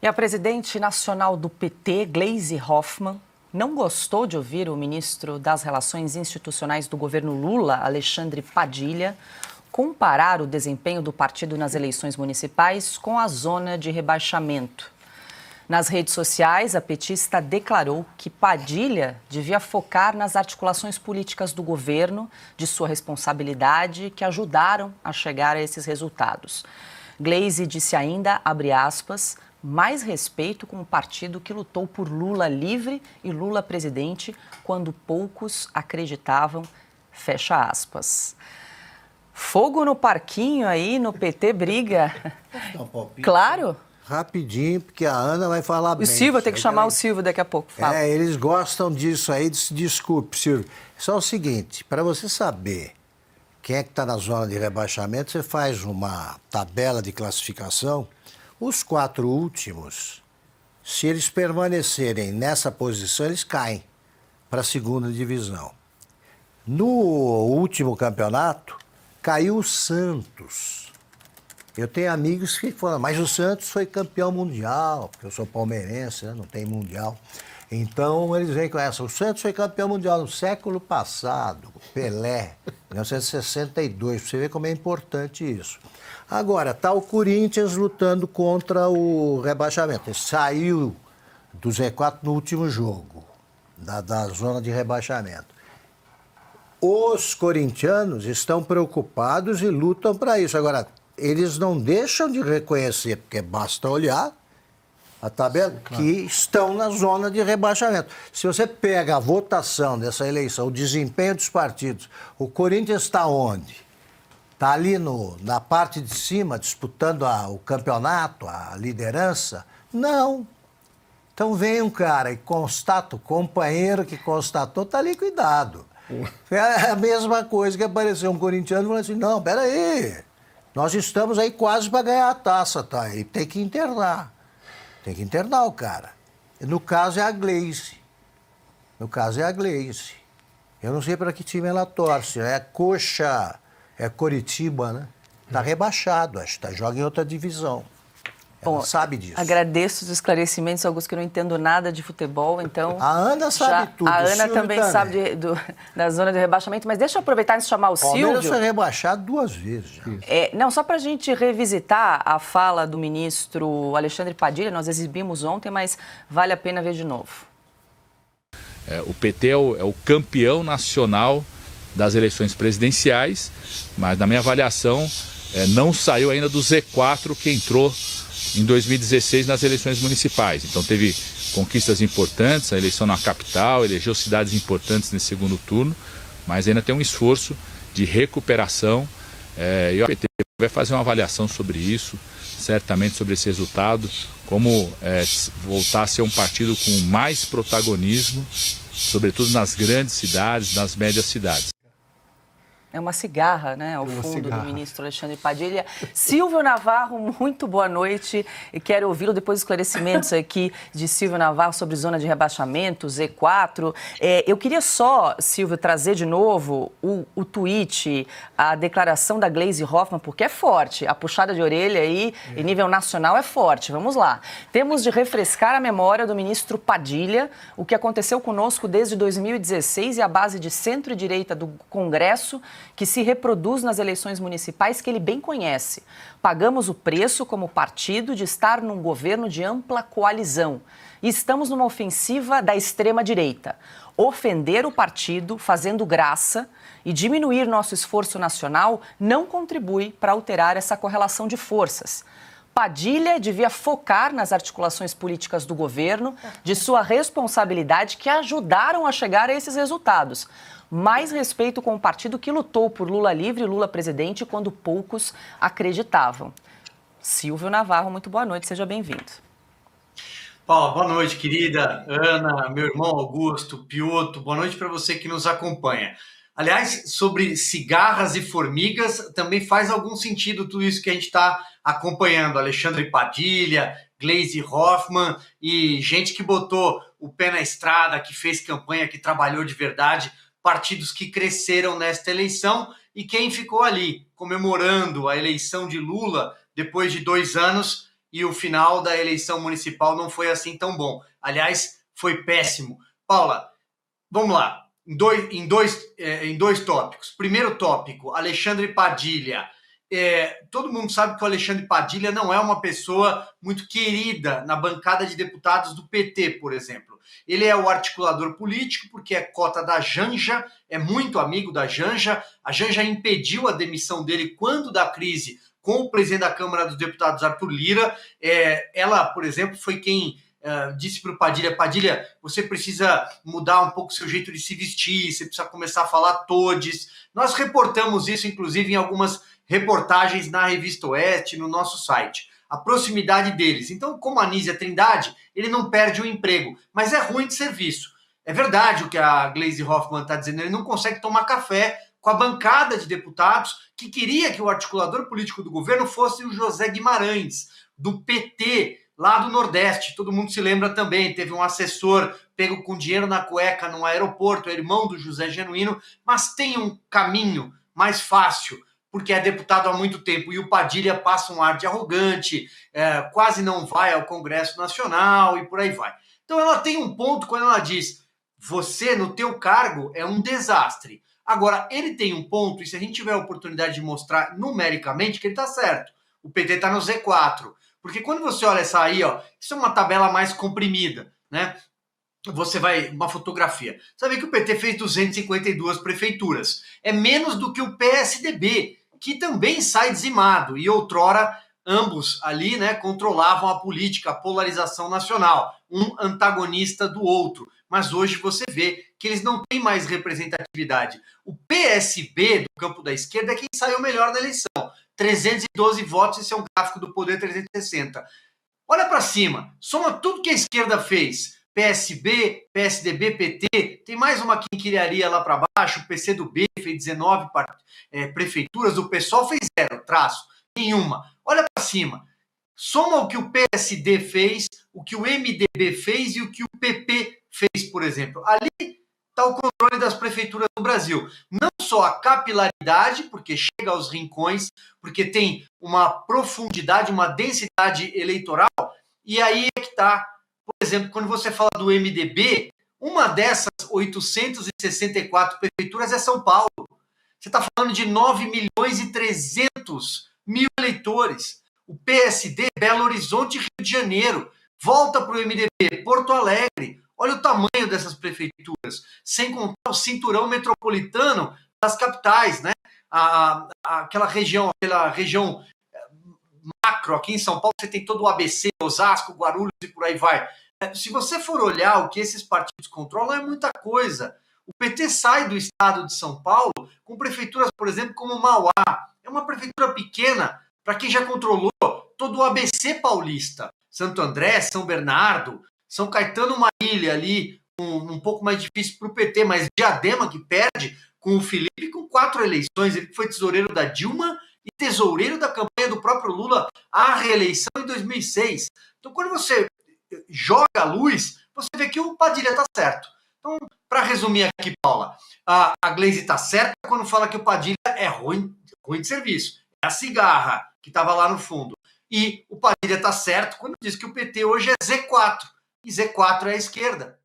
E a presidente nacional do PT, Gleisi Hoffmann, não gostou de ouvir o ministro das Relações Institucionais do governo Lula, Alexandre Padilha, comparar o desempenho do partido nas eleições municipais com a zona de rebaixamento. Nas redes sociais, a petista declarou que Padilha devia focar nas articulações políticas do governo, de sua responsabilidade, que ajudaram a chegar a esses resultados. Gleisi disse ainda, abre aspas, mais respeito com o partido que lutou por Lula livre e Lula presidente, quando poucos acreditavam, fecha aspas. Fogo no parquinho aí, no PT briga. Claro. Rapidinho, porque a Ana vai falar bem. O Silvio, tem que chamar o Silvio daqui a pouco. Fala. Eles gostam disso aí. Desculpe, Silvio. Só o seguinte, para você saber quem é que está na zona de rebaixamento, você faz uma tabela de classificação. Os 4 últimos, se eles permanecerem nessa posição, eles caem para a segunda divisão. No último campeonato, caiu o Santos. Eu tenho amigos que falam, mas o Santos foi campeão mundial, porque eu sou palmeirense, né? Não tem mundial. Então, eles vêm com essa. O Santos foi campeão mundial no século passado, Pelé, 1962. Você vê como é importante isso. Agora, está o Corinthians lutando contra o rebaixamento. Ele saiu do Z4 no último jogo, da zona de rebaixamento. Os corintianos estão preocupados e lutam para isso. Agora, eles não deixam de reconhecer, porque basta olhar a tabela, que estão na zona de rebaixamento. Se você pega a votação dessa eleição, o desempenho dos partidos, o Corinthians está onde? Está ali na parte de cima, disputando o campeonato, a liderança? Não. Então vem um cara e constata, o companheiro que constatou está liquidado. É a mesma coisa que apareceu um corintiano e falou assim, não, peraí, nós estamos aí quase para ganhar a taça, tá? E tem que internar. Tem que internar o cara. No caso é a Gleisi. Eu não sei para que time ela torce. É Coxa, é Coritiba, né? Está rebaixado, acho que joga em outra divisão. Ela sabe disso. Agradeço os esclarecimentos, Augusto, que eu não entendo nada de futebol, então... A Ana sabe tudo. A Ana também sabe da zona de rebaixamento, mas deixa eu aproveitar antes de chamar o Silvio. Palmeiras foi rebaixado 2 vezes já. Não, só para a gente revisitar a fala do ministro Alexandre Padilha, nós exibimos ontem, mas vale a pena ver de novo. O PT é o campeão nacional das eleições presidenciais, mas na minha avaliação não saiu ainda do Z4 que entrou em 2016 nas eleições municipais. Então teve conquistas importantes, a eleição na capital, elegeu cidades importantes nesse segundo turno, mas ainda tem um esforço de recuperação e o PT vai fazer uma avaliação sobre isso, certamente sobre esse resultado, como voltar a ser um partido com mais protagonismo, sobretudo nas grandes cidades, nas médias cidades. É uma cigarra, né, ao fundo do ministro Alexandre Padilha. Silvio Navarro, muito boa noite. E quero ouvi-lo depois dos esclarecimentos aqui de Silvio Navarro sobre zona de rebaixamento, Z4. Eu queria só, Silvio, trazer de novo o tweet, a declaração da Gleisi Hoffmann, porque é forte. A puxada de orelha aí, em nível nacional, é forte. Vamos lá. Temos de refrescar a memória do ministro Padilha, o que aconteceu conosco desde 2016 e a base de centro e direita do Congresso, que se reproduz nas eleições municipais que ele bem conhece. Pagamos o preço como partido de estar num governo de ampla coalizão. E estamos numa ofensiva da extrema-direita. Ofender o partido, fazendo graça e diminuir nosso esforço nacional não contribui para alterar essa correlação de forças. Padilha devia focar nas articulações políticas do governo, de sua responsabilidade, que ajudaram a chegar a esses resultados. Mais respeito com o partido que lutou por Lula livre e Lula presidente quando poucos acreditavam. Silvio Navarro, muito boa noite, seja bem-vindo. Paula, boa noite, querida Ana, meu irmão Augusto, Piotto, boa noite para você que nos acompanha. Aliás, sobre cigarras e formigas, também faz algum sentido tudo isso que a gente está acompanhando. Alexandre Padilha, Gleisi Hoffmann e gente que botou o pé na estrada, que fez campanha, que trabalhou de verdade, partidos que cresceram nesta eleição e quem ficou ali comemorando a eleição de Lula depois de 2 anos e o final da eleição municipal não foi assim tão bom. Aliás, foi péssimo. Paula, vamos lá, em dois tópicos. Primeiro tópico, Alexandre Padilha. Todo mundo sabe que o Alexandre Padilha não é uma pessoa muito querida na bancada de deputados do PT, por exemplo. Ele é o articulador político porque é cota da Janja, é muito amigo da Janja. A Janja impediu a demissão dele quando da crise com o presidente da Câmara dos Deputados, Arthur Lira. Ela, por exemplo, foi quem disse para o Padilha: Padilha, você precisa mudar um pouco o seu jeito de se vestir, você precisa começar a falar todes. Nós reportamos isso, inclusive, em algumas reportagens na Revista Oeste, no nosso site. A proximidade deles. Então, como a Anísia Trindade, ele não perde o emprego, mas é ruim de serviço. É verdade o que a Gleisi Hoffmann está dizendo, ele não consegue tomar café com a bancada de deputados que queria que o articulador político do governo fosse o José Guimarães, do PT, lá do Nordeste. Todo mundo se lembra também, teve um assessor pego com dinheiro na cueca no aeroporto, irmão do José Genuíno, mas tem um caminho mais fácil, porque é deputado há muito tempo, e o Padilha passa um ar de arrogante, quase não vai ao Congresso Nacional e por aí vai. Então ela tem um ponto quando ela diz: você no teu cargo é um desastre. Agora, ele tem um ponto, e se a gente tiver a oportunidade de mostrar numericamente que ele está certo, o PT está no Z4, porque quando você olha essa aí, ó, isso é uma tabela mais comprimida, né? Você vai, uma fotografia. Você vê que o PT fez 252 prefeituras. É menos do que o PSDB, que também sai dizimado. E outrora, ambos ali, né, controlavam a política, a polarização nacional. Um antagonista do outro. Mas hoje você vê que eles não têm mais representatividade. O PSB, do campo da esquerda, é quem saiu melhor na eleição. 312 votos, esse é um gráfico do Poder 360. Olha para cima, soma tudo que a esquerda fez. PSB, PSDB, PT, tem mais uma quinquilharia lá para baixo, o PCdoB fez 19 prefeituras, o PSOL fez 0, traço, nenhuma. Olha para cima, soma o que o PSD fez, o que o MDB fez e o que o PP fez, por exemplo. Ali está o controle das prefeituras no Brasil. Não só a capilaridade, porque chega aos rincões, porque tem uma profundidade, uma densidade eleitoral, e aí é que está. Por exemplo, quando você fala do MDB, uma dessas 864 prefeituras é São Paulo. Você está falando de 9.300.000 eleitores. O PSD, Belo Horizonte e Rio de Janeiro. Volta para o MDB, Porto Alegre. Olha o tamanho dessas prefeituras. Sem contar o cinturão metropolitano das capitais, né? Aquela região macro, aqui em São Paulo você tem todo o ABC, Osasco, Guarulhos e por aí vai. Se você for olhar o que esses partidos controlam, é muita coisa. O PT sai do estado de São Paulo com prefeituras, por exemplo, como Mauá. É uma prefeitura pequena para quem já controlou todo o ABC paulista. Santo André, São Bernardo, São Caetano, uma ilha ali, um pouco mais difícil para o PT, mas Diadema, que perde com o Felipe com 4 eleições. Ele foi tesoureiro da Dilma e tesoureiro da campanha do próprio Lula à reeleição em 2006. Então, quando você joga a luz, você vê que o Padilha está certo. Então, para resumir aqui, Paula, a Gleisi está certa quando fala que o Padilha é ruim de serviço. É a cigarra que estava lá no fundo. E o Padilha está certo quando diz que o PT hoje é Z4. E Z4 é a esquerda.